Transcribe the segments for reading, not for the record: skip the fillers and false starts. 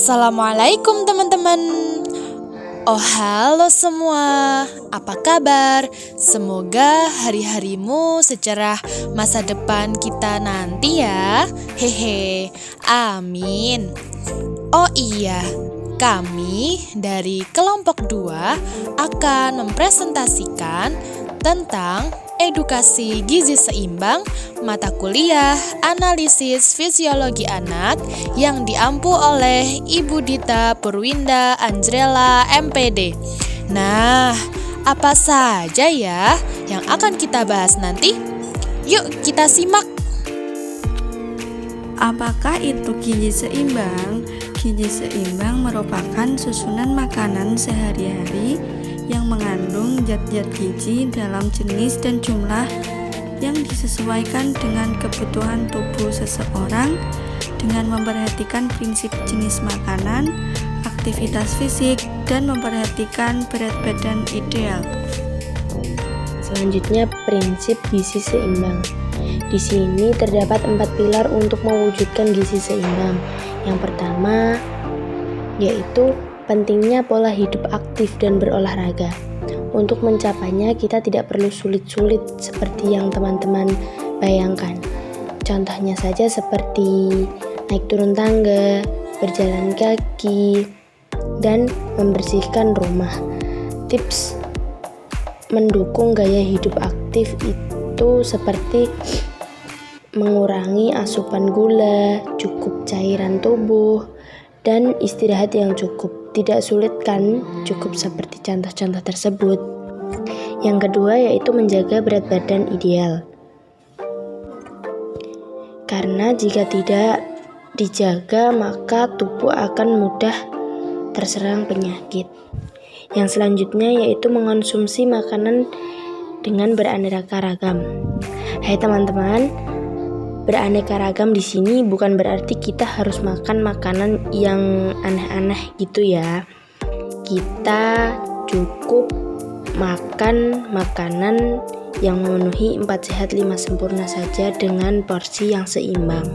Assalamualaikum teman-teman. Oh halo semua, apa kabar? Semoga hari-harimu secerah masa depan kita nanti ya. Hehe, amin. Oh iya, kami dari kelompok 2 akan mempresentasikan tentang edukasi gizi seimbang mata kuliah analisis fisiologi anak yang diampu oleh Ibu Dita Purwinda Anjrela MPD. Nah, apa saja ya yang akan kita bahas nanti? Yuk kita simak. Apakah itu gizi seimbang? Gizi seimbang merupakan susunan makanan sehari-hari yang mengandung zat-zat gizi dalam jenis dan jumlah yang disesuaikan dengan kebutuhan tubuh seseorang dengan memperhatikan prinsip jenis makanan, aktivitas fisik, dan memperhatikan berat badan ideal. Selanjutnya, prinsip gizi seimbang. Di sini terdapat 4 pilar untuk mewujudkan gizi seimbang. Yang pertama yaitu pentingnya pola hidup aktif dan berolahraga. Untuk mencapainya kita tidak perlu sulit-sulit seperti yang teman-teman bayangkan. Contohnya saja seperti naik turun tangga, berjalan kaki, dan membersihkan rumah. Tips mendukung gaya hidup aktif itu seperti mengurangi asupan gula, cukup cairan tubuh, dan istirahat yang cukup. Tidak sulit kan? Cukup seperti contoh-contoh tersebut. Yang kedua yaitu menjaga berat badan ideal. Karena jika tidak dijaga maka tubuh akan mudah terserang penyakit. Yang selanjutnya yaitu mengonsumsi makanan dengan beraneka ragam. Hai teman-teman, beraneka ragam di sini bukan berarti kita harus makan makanan yang aneh-aneh gitu ya. Kita cukup makan makanan yang memenuhi 4 sehat 5 sempurna saja dengan porsi yang seimbang.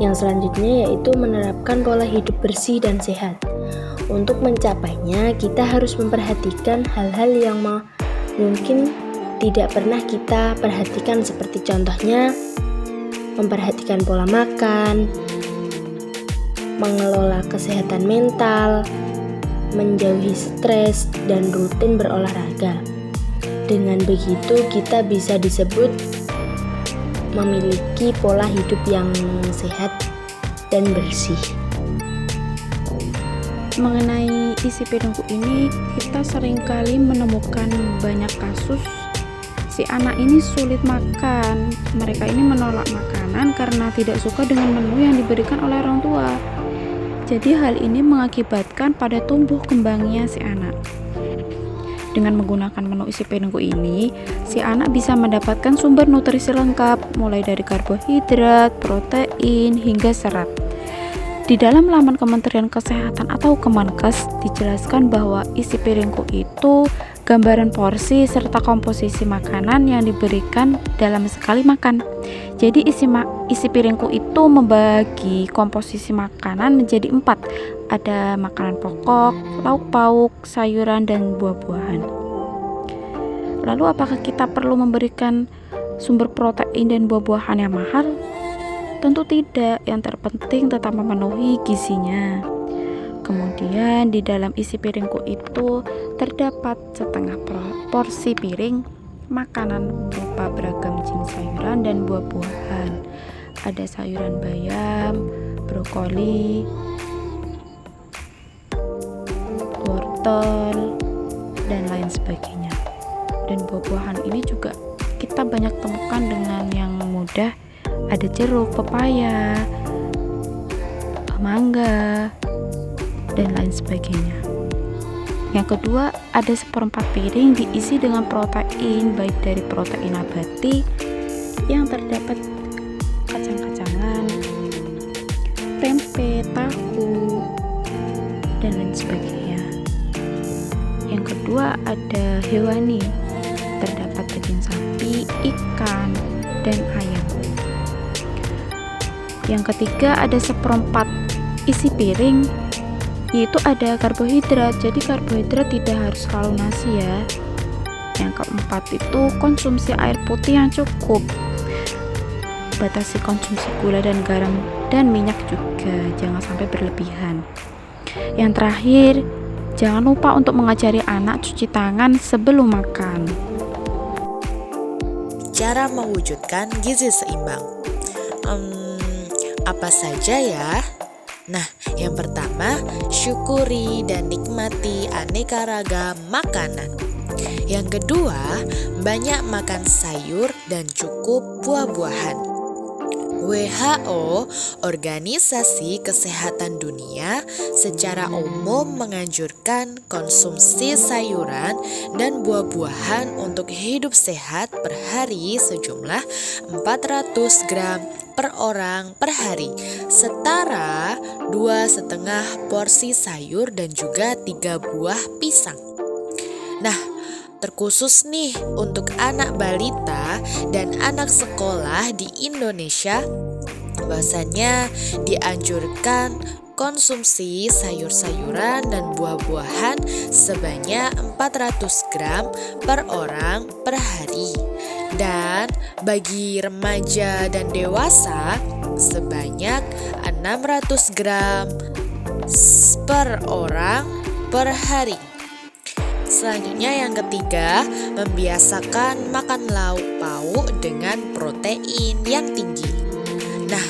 Yang selanjutnya yaitu menerapkan pola hidup bersih dan sehat. Untuk mencapainya kita harus memperhatikan hal-hal yang mungkin tidak pernah kita perhatikan seperti contohnya memperhatikan pola makan, mengelola kesehatan mental, menjauhi stres, dan rutin berolahraga. Dengan begitu kita bisa disebut memiliki pola hidup yang sehat dan bersih. Mengenai isi piringku ini, kita seringkali menemukan banyak kasus si anak ini sulit makan. Mereka ini menolak makanan karena tidak suka dengan menu yang diberikan oleh orang tua. Jadi hal ini mengakibatkan pada tumbuh kembangnya si anak. Dengan menggunakan menu isi piringku ini, si anak bisa mendapatkan sumber nutrisi lengkap mulai dari karbohidrat, protein, hingga serat. Di dalam laman Kementerian Kesehatan atau Kemenkes dijelaskan bahwa isi piringku itu gambaran porsi serta komposisi makanan yang diberikan dalam sekali makan. Jadi isi piringku itu membagi komposisi makanan menjadi 4. Ada makanan pokok, lauk pauk, sayuran, dan buah-buahan. Lalu apakah kita perlu memberikan sumber protein dan buah-buahan yang mahal? Tentu tidak, yang terpenting tetap memenuhi gizinya. Kemudian di dalam isi piringku itu terdapat setengah porsi piring makanan berupa beragam jenis sayuran dan buah-buahan. Ada sayuran bayam, brokoli, wortel, dan lain sebagainya. Dan buah-buahan ini juga kita banyak temukan dengan yang mudah. Ada jeruk, pepaya, mangga, dan lain sebagainya. Yang kedua, ada 1/4 piring diisi dengan protein, baik dari protein nabati yang terdapat kacang-kacangan, tempe, tahu, dan lain sebagainya. Yang kedua, ada hewani, terdapat daging sapi, ikan, dan ayam. Yang ketiga, ada 1/4 isi piring yaitu ada karbohidrat. Jadi karbohidrat tidak harus selalu nasi ya. Yang keempat itu konsumsi air putih yang cukup. Batasi konsumsi gula dan garam dan minyak juga, jangan sampai berlebihan. Yang terakhir, jangan lupa untuk mengajari anak cuci tangan sebelum makan. Cara mewujudkan gizi seimbang. Apa saja ya? Nah, yang pertama, syukuri dan nikmati aneka ragam makanan. Yang kedua, banyak makan sayur dan cukup buah-buahan. WHO, Organisasi Kesehatan Dunia, secara umum menganjurkan konsumsi sayuran dan buah-buahan untuk hidup sehat per hari sejumlah 400 gram per orang per hari, setara 2,5 porsi sayur dan juga 3 buah pisang. Nah, terkhusus nih untuk anak balita dan anak sekolah di Indonesia, bahwasannya dianjurkan konsumsi sayur-sayuran dan buah-buahan sebanyak 400 gram per orang per hari. Dan bagi remaja dan dewasa sebanyak 600 gram per orang per hari. Selanjutnya yang ketiga, membiasakan makan lauk pauk dengan protein yang tinggi. Nah,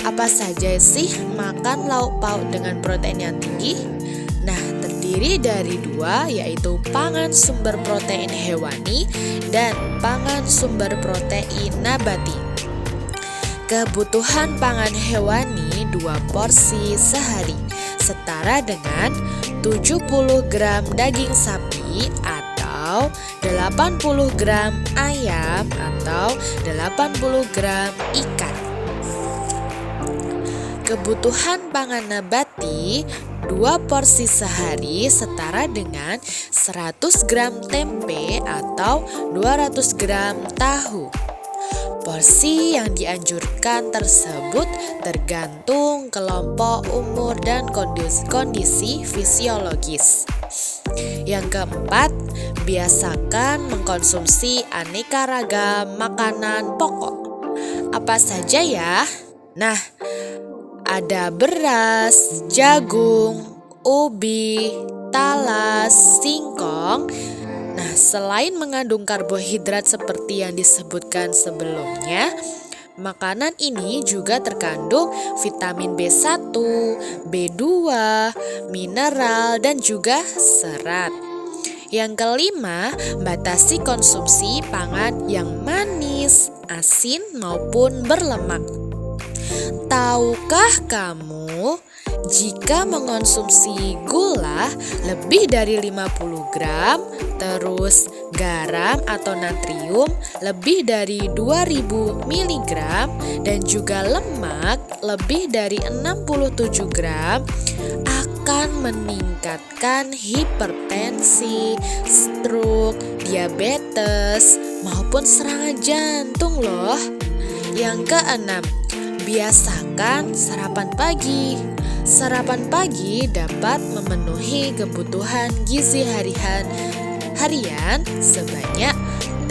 apa saja sih makan lauk pauk dengan protein yang tinggi? Nah, terdiri dari 2, yaitu pangan sumber protein hewani dan pangan sumber protein nabati. Kebutuhan pangan hewani 2 porsi sehari, setara dengan 70 gram daging sapi atau 80 gram ayam atau 80 gram ikan. Kebutuhan pangan nabati 2 porsi sehari setara dengan 100 gram tempe atau 200 gram tahu. Porsi yang dianjurkan tersebut tergantung kelompok umur dan kondisi fisiologis. Yang keempat, biasakan mengkonsumsi aneka ragam makanan pokok. Apa saja ya? Nah, ada beras, jagung, ubi, talas, singkong. Nah, selain mengandung karbohidrat seperti yang disebutkan sebelumnya, makanan ini juga terkandung vitamin B1, B2, mineral, dan juga serat. Yang kelima, batasi konsumsi pangan yang manis, asin, maupun berlemak. Tahukah kamu, jika mengonsumsi gula lebih dari 50 gram, terus garam atau natrium lebih dari 2000 mg, dan juga lemak lebih dari 67 gram, akan meningkatkan hipertensi, stroke, diabetes, maupun serangan jantung loh. Yang keenam, biasakan sarapan pagi. Sarapan pagi dapat memenuhi kebutuhan gizi harian sebanyak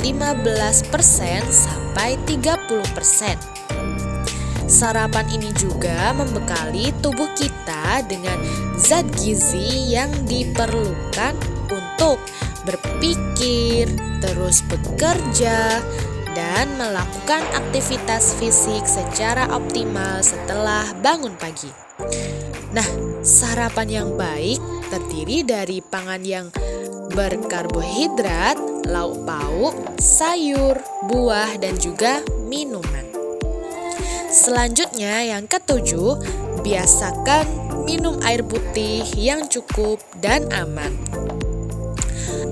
15% sampai 30%. Sarapan ini juga membekali tubuh kita dengan zat gizi yang diperlukan untuk berpikir, terus bekerja, dan melakukan aktivitas fisik secara optimal setelah bangun pagi. Nah, sarapan yang baik terdiri dari pangan yang berkarbohidrat, lauk pauk, sayur, buah, dan juga minuman. Selanjutnya yang ketujuh, biasakan minum air putih yang cukup dan aman.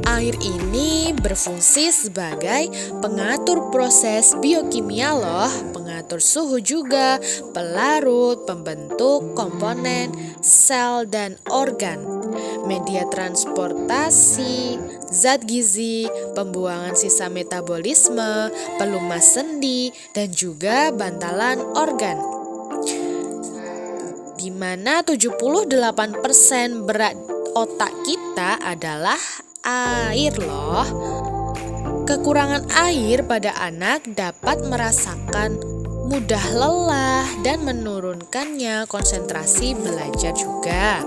Air ini berfungsi sebagai pengatur proses biokimia loh, pengatur suhu juga, pelarut, pembentuk komponen sel dan organ, media transportasi, zat gizi, pembuangan sisa metabolisme, pelumas sendi, dan juga bantalan organ. di mana 78% berat otak kita adalah air loh. Kekurangan air pada anak dapat merasakan mudah lelah dan menurunkannya konsentrasi belajar juga.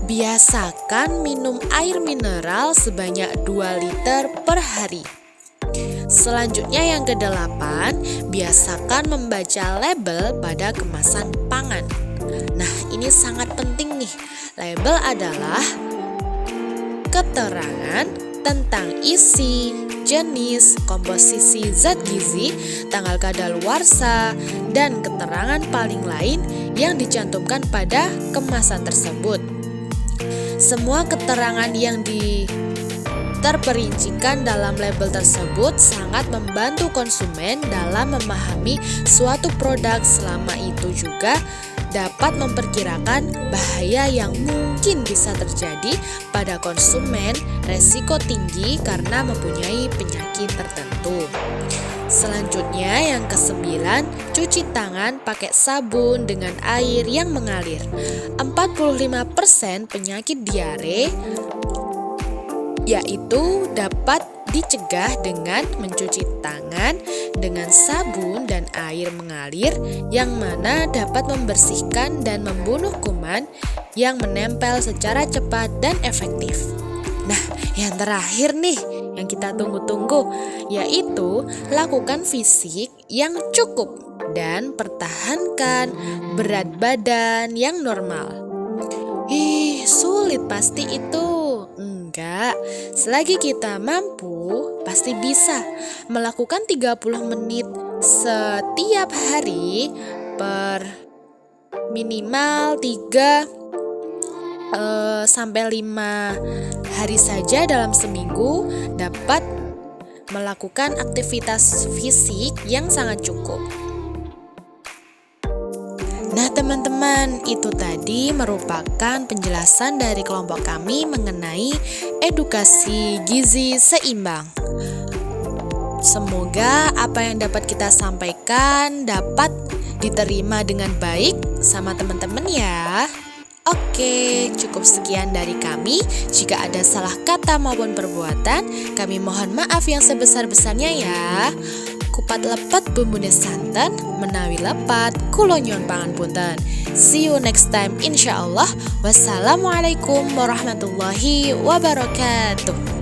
Biasakan minum air mineral sebanyak 2 liter per hari. Selanjutnya yang ke-8, biasakan membaca label pada kemasan pangan. Nah, ini sangat penting nih. Label adalah keterangan tentang isi, jenis, komposisi zat gizi, tanggal kadaluarsa, dan keterangan paling lain yang dicantumkan pada kemasan tersebut. Semua keterangan yang terperincikan dalam label tersebut sangat membantu konsumen dalam memahami suatu produk, selama itu juga dapat memperkirakan bahaya yang mungkin bisa terjadi pada konsumen, resiko tinggi karena mempunyai penyakit tertentu. Selanjutnya yang ke-9, cuci tangan pakai sabun dengan air yang mengalir. 45% penyakit diare yaitu dapat dicegah dengan mencuci tangan dengan sabun dan air mengalir, yang mana dapat membersihkan dan membunuh kuman yang menempel secara cepat dan efektif. Nah, yang terakhir nih yang kita tunggu-tunggu, yaitu lakukan fisik yang cukup dan pertahankan berat badan yang normal. Sulit pasti itu. Enggak, selagi kita mampu, pasti bisa melakukan 30 menit setiap hari per minimal 3 sampai 5 hari saja dalam seminggu dapat melakukan aktivitas fisik yang sangat cukup. Nah teman-teman, itu tadi merupakan penjelasan dari kelompok kami mengenai edukasi gizi seimbang. Semoga apa yang dapat kita sampaikan dapat diterima dengan baik sama teman-teman ya. Oke, cukup sekian dari kami. Jika ada salah kata maupun perbuatan, kami mohon maaf yang sebesar-besarnya ya. Kupat lepet bumbune santen, menawi lepat kula nyuwun pangapunten. See you next time insyaallah. Wassalamualaikum warahmatullahi wabarakatuh.